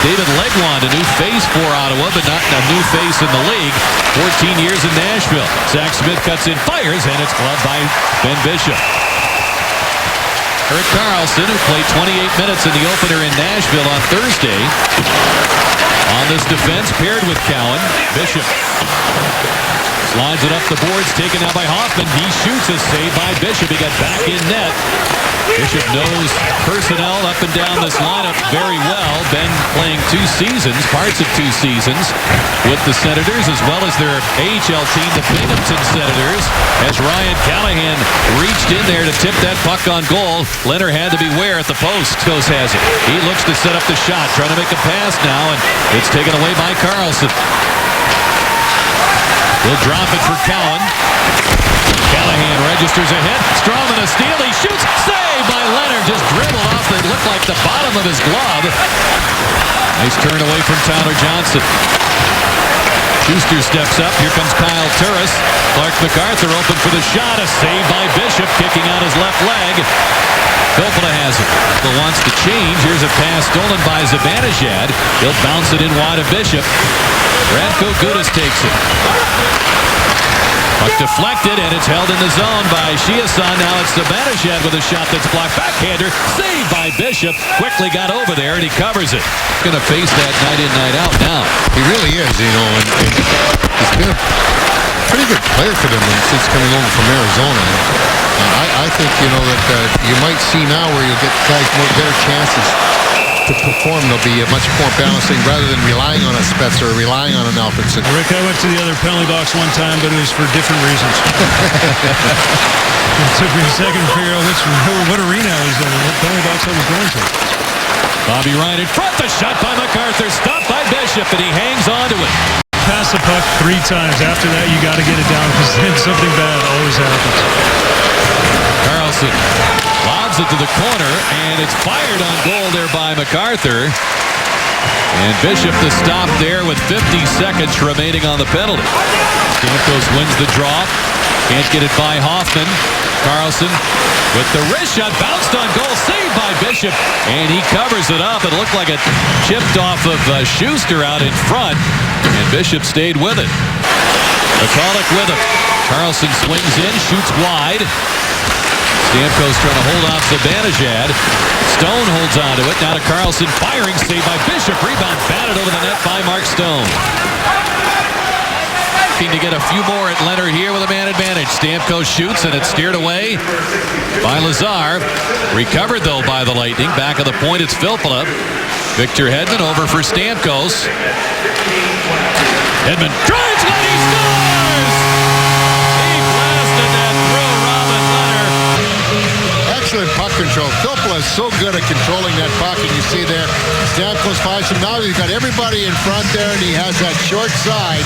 David Legwand, a new face for Ottawa, but not a new face in the league. 14 years in Nashville. Zach Smith cuts in, fires, and it's gloved by Ben Bishop. Erik Karlsson, who played 28 minutes in the opener in Nashville on Thursday. On this defense, paired with Cowan, Bishop slides it up the boards, taken out by Hoffman. He shoots, a save by Bishop. He got back in net. Bishop knows personnel up and down this lineup very well. Been playing 2 seasons, parts of 2 seasons, with the Senators as well as their AHL team, the Binghamton Senators. As Ryan Callahan reached in there to tip that puck on goal, Leonard had to beware at the post. Goes has it. He looks to set up the shot, trying to make a pass now, and it's taken away by Karlsson. He'll drop it for Cowan. Callahan registers ahead. Strawman a steal. He shoots. Save by Leonard. Just dribbled off. It looked like the bottom of his glove. Nice turn away from Tyler Johnson. Schuster steps up. Here comes Kyle Turris. Clark MacArthur open for the shot. A save by Bishop, kicking out his left leg. Filppula has it. But wants to change. Here's a pass stolen by Zibanejad. He'll bounce it in wide of Bishop. Radko Gudas takes it. Puck deflected, and it's held in the zone by Chiasson. Now it's Zibanejad with a shot that's blocked. Backhander, saved by Bishop. Quickly got over there, and he covers it. Going to face that night in, night out now. He really is, you know, and he's been a pretty good player for them since coming over from Arizona. I think, you know, that you might see now where you'll get guys better chances to perform. They'll be much more balancing rather than relying on a Spezza or relying on an Alfredson. Rick, I went to the other penalty box one time, but it was for different reasons. It took me a second to figure out what arena I was in and what penalty box I was going to. Bobby Ryan in front. The shot by MacArthur. Stopped by Bishop, and he hangs on to it. Pass the puck 3 times. After that, you got to get it down because then something bad always happens. Karlsson lobs it to the corner, and it's fired on goal there by MacArthur. And Bishop the stop there with 50 seconds remaining on the penalty. Stamkos wins the draw. Can't get it by Hoffman. Karlsson with the wrist shot, bounced on goal, saved by Bishop, and he covers it up. It looked like it chipped off of Schuster out in front, and Bishop stayed with it. McCulloch with him. Karlsson swings in, shoots wide. Stamkos trying to hold off Zibanejad. Stone holds onto it. Now to Karlsson, firing, saved by Bishop. Rebound batted over the net by Mark Stone. To get a few more at Leonard here with a man advantage. Stamkos shoots, and it's steered away by Lazar. Recovered, though, by the Lightning. Back of the point, it's Filppula. Victor Hedman over for Stamkos. Hedman drives one, he scores! He blasted that through Robin Leonard. Excellent puck control. Filppula is so good at controlling that puck, and you see there, Stamkos finds him. Now he's got everybody in front there, and he has that short side.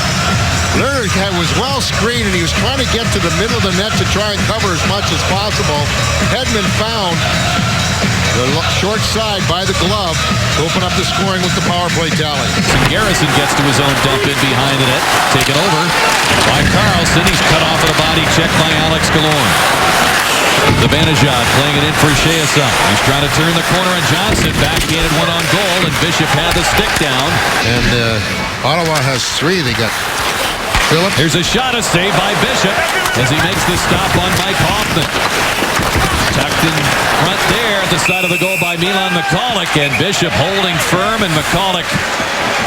Leonard was well screened, and he was trying to get to the middle of the net to try and cover as much as possible. Hedman found the short side by the glove to open up the scoring with the power play tally. Garrison gets to his own dump in behind the net. Taken over by Karlsson. He's cut off at a body check by Alex Killorn. Zibanejad playing it in for Chiasson. He's trying to turn the corner on Johnson. Backhanded one on goal, and Bishop had the stick down. And Ottawa has 3. They got Philip. Here's a shot, a save by Bishop as he makes the stop on Mike Hoffman. Tucked in front there at the side of the goal by Milan McCulloch, and Bishop holding firm, and McCulloch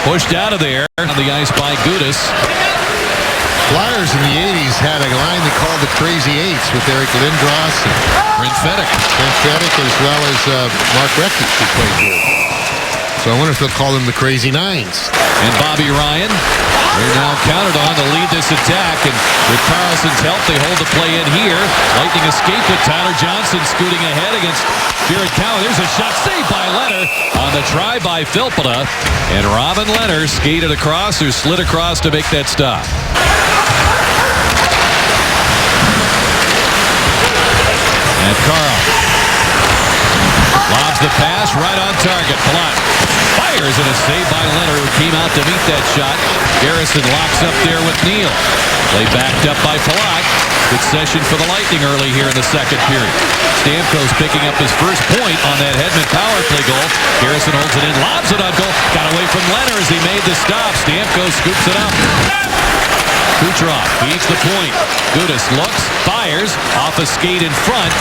pushed out of there on the ice by Gudas. Flyers in the 80s had a line they called the Crazy Eights with Eric Lindros and Brent Fedek, as well as Mark Reckitt, who played here. So I wonder if they'll call them the Crazy Nines. And Bobby Ryan, they're now counted on to lead this attack, and with Karlsson's help, they hold the play in here. Lightning escape with Tyler Johnson scooting ahead against Jared Cowan. There's a shot saved by Leonard on the try by Filppula, and Robin Leonard skated across or slid across to make that stop. And Carl lobs the pass right on target. Palat fires, and a save by Leonard, who came out to meet that shot. Garrison locks up there with Neal. Play backed up by Palat. Good session for the Lightning early here in the second period. Stamkos picking up his first point on that Hedman power play goal. Garrison holds it in, lobs it on goal. Got away from Leonard as he made the stop. Stamkos scoops it up. Kucherov feeds the point. Gudas looks, fires, off a skate in front.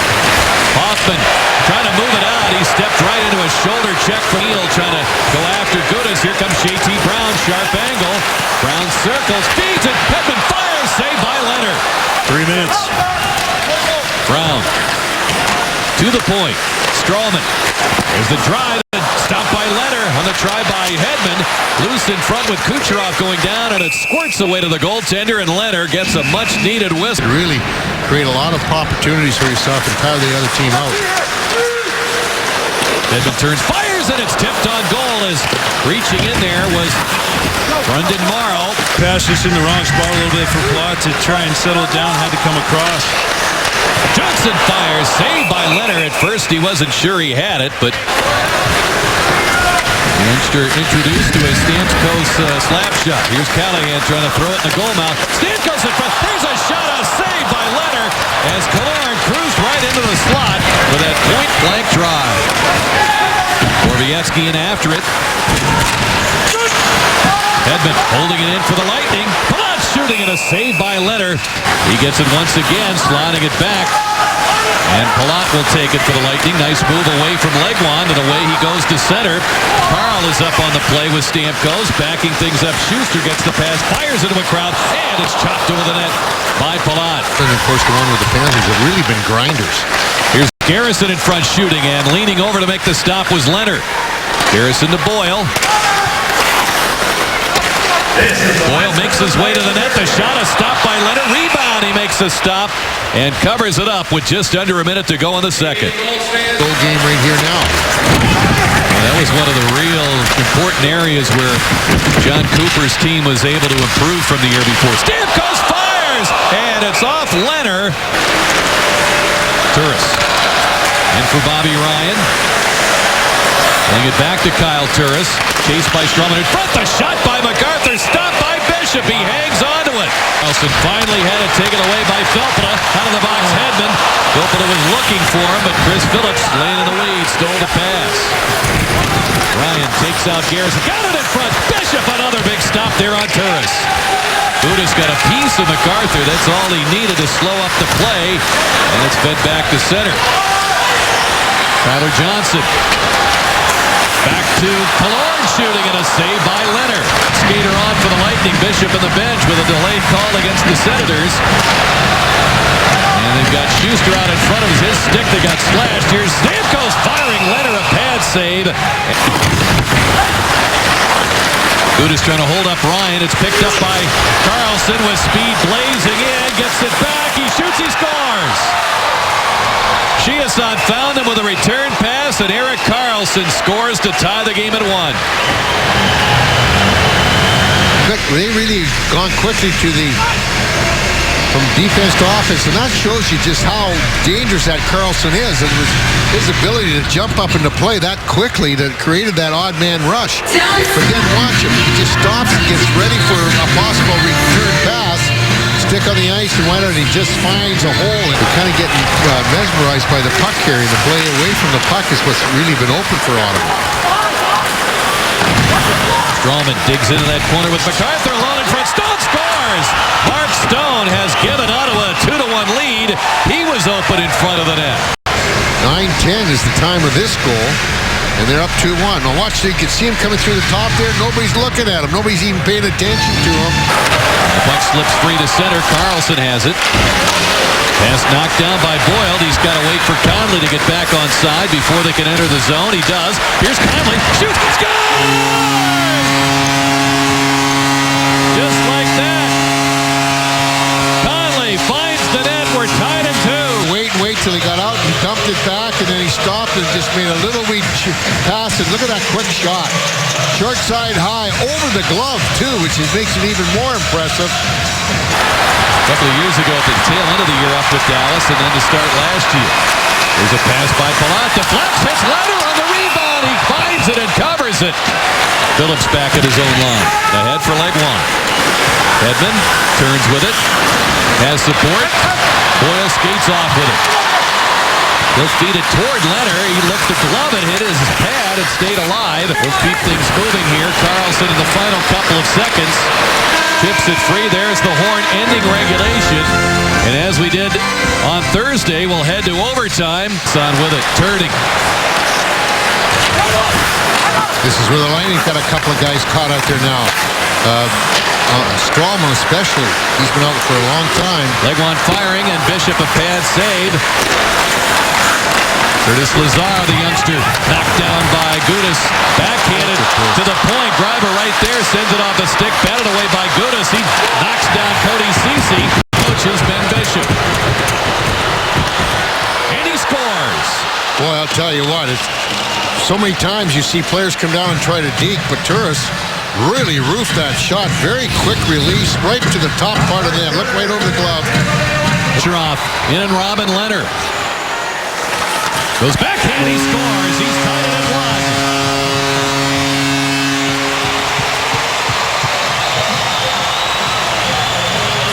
Hoffman trying to move it out. He stepped right into a shoulder check from Neal, trying to go after Gudas. Here comes J.T. Brown, sharp angle. Brown circles, feeds it. Hedman fires, saved by Leonard. 3 minutes. Brown to the point. Strawman. There's the drive. Stopped by Leonard on the try by Hedman. Loose in front with Kucherov going down, and it squirts away to the goaltender, and Leonard gets a much-needed whistle. Really create a lot of opportunities for yourself and tire the other team out. Hedman turns, fires, and it's tipped on goal as reaching in there was Brendan Morrow. Pass just in the wrong spot a little bit for Plot to try and settle it down. Had to come across. Johnson fires, saved by Leonard. At first he wasn't sure he had it, but Leinster introduced to a Stamkos slap shot. Here's Callahan trying to throw it in the goal mouth. Stamkos in front. Here's a shot, a save by Leonard as Killorn cruised right into the slot for that point-blank drive. Borowiecki in after it. Hedman holding it in for the Lightning. Palat shooting and a save by Leonard. He gets it once again, sliding it back. And Palat will take it for the Lightning. Nice move away from Legwand, and away he goes to center. Carl is up on the play with Stamkos, backing things up. Schuster gets the pass, fires into a crowd, and it's chopped over the net by Palat. And of course, the one with the Panthers have really been grinders. Here's Garrison in front shooting, and leaning over to make the stop was Leonard. Garrison to Boyle. Boyle makes his way to the net. The shot is stopped by Leonard. Rebound. He makes a stop and covers it up with just under a minute to go in the second. Goal game right here now. Well, that was one of the real important areas where John Cooper's team was able to improve from the year before. Stamkos fires, and it's off Leonard. Turris. In for Bobby Ryan. Playing it back to Kyle Turris. Chased by Strawman in front. The shot by MacArthur. Stopped by Bishop. He hangs onto it. Nelson finally had it taken away by Filppula. Out of the box, Hedman. Filppula was looking for him, but Chris Phillips laying in the lead. Stole the pass. Ryan takes out Garrison. Got it in front. Bishop, another big stop there on Turris. Gudas got a piece of MacArthur. That's all he needed to slow up the play. And it's fed back to center. Tyler Johnson. Back to Killorn shooting and a save by Leonard. Skater on for the Lightning. Bishop on the bench with a delayed call against the Senators. And they've got Schuster out in front of his stick that got slashed. Here's Stamkos firing Leonard, a pad save. Gudas trying to hold up Ryan. It's picked up by Carlson with speed blazing in. Gets it back. He shoots. He scores. Chiasson found him with a return pass, and Erik Karlsson scores to tie the game at 1. They really gone quickly to from defense to offense, and that shows you just how dangerous that Karlsson is. It was his ability to jump up into play that quickly that created that odd man rush. But then watch him. He just stops and gets ready for a possible return pass. Stick on the ice and why not? He just finds a hole. And we're kind of getting mesmerized by the puck carry. The play away from the puck is what's really been open for Ottawa. Strawman digs into that corner with MacArthur alone in front. Stone scores! Mark Stone has given Ottawa a 2-1 lead. He was open in front of the net. 9:10 is the time of this goal. And they're up 2-1. Now watch, you can see him coming through the top there. Nobody's looking at him. Nobody's even paying attention to him. The puck slips free to center. Karlsson has it. Pass knocked down by Boyle. He's got to wait for Conley to get back on side before they can enter the zone. He does. Here's Conley. Shoots. Scores! Just like that. Conley finds the net. We're tied at 2. Wait till he got out and dumped it back, and then he stopped and just made a little wee pass. And look at that quick shot. Short side high over the glove, too, which makes it even more impressive. A couple of years ago at the tail end of the year up with Dallas, and then to start last year. There's a pass by Palat. Deflects, hits Leonard on the rebound. He finds it and covers it. Phillips back at his own line. Ahead for Legwand. Hedman turns with it. Has support. Boyle skates off with it. He'll feed it toward Leonard. He lifted the glove and hit his pad and stayed alive. We'll keep things moving here. Carlson in the final couple of seconds. Chips it free. There's the horn ending regulation. And as we did on Thursday, we'll head to overtime. It's on with it. Turning. This is where the Lightning's got a couple of guys caught out there now. Stralman especially. He's been out for a long time. Legwand firing and Bishop a pad save. Curtis Lazar, the youngster, knocked down by Gudas. Backhanded to the point. Driver right there. Sends it off the stick. Batted away by Gudas. He knocks down Cody Ceci. Coaches Ben Bishop. And he scores. Boy, I'll tell you what. It's so many times you see players come down and try to deke, but Turris really roofed that shot. Very quick release right to the top part of the net. Look right over the glove. Off in and Robin Leonard. Goes backhand, he scores. He's tied it at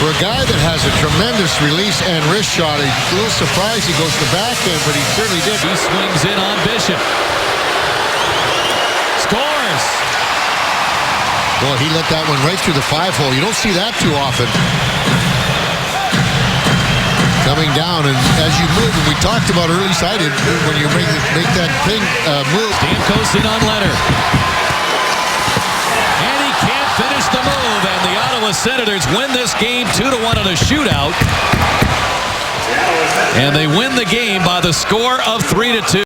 1. For a guy that has a tremendous release and wrist shot, a little surprised he goes to the backhand, but he certainly did. He swings in on Bishop. Scores. Boy, he let that one right through the 5-hole. You don't see that too often. Coming down, and as you move, and we talked about early sided when you make that thing move. Stamkos in on Leonard. And he can't finish the move, and the Ottawa Senators win this game 2-1 in a shootout. And they win the game by the score of 3-2.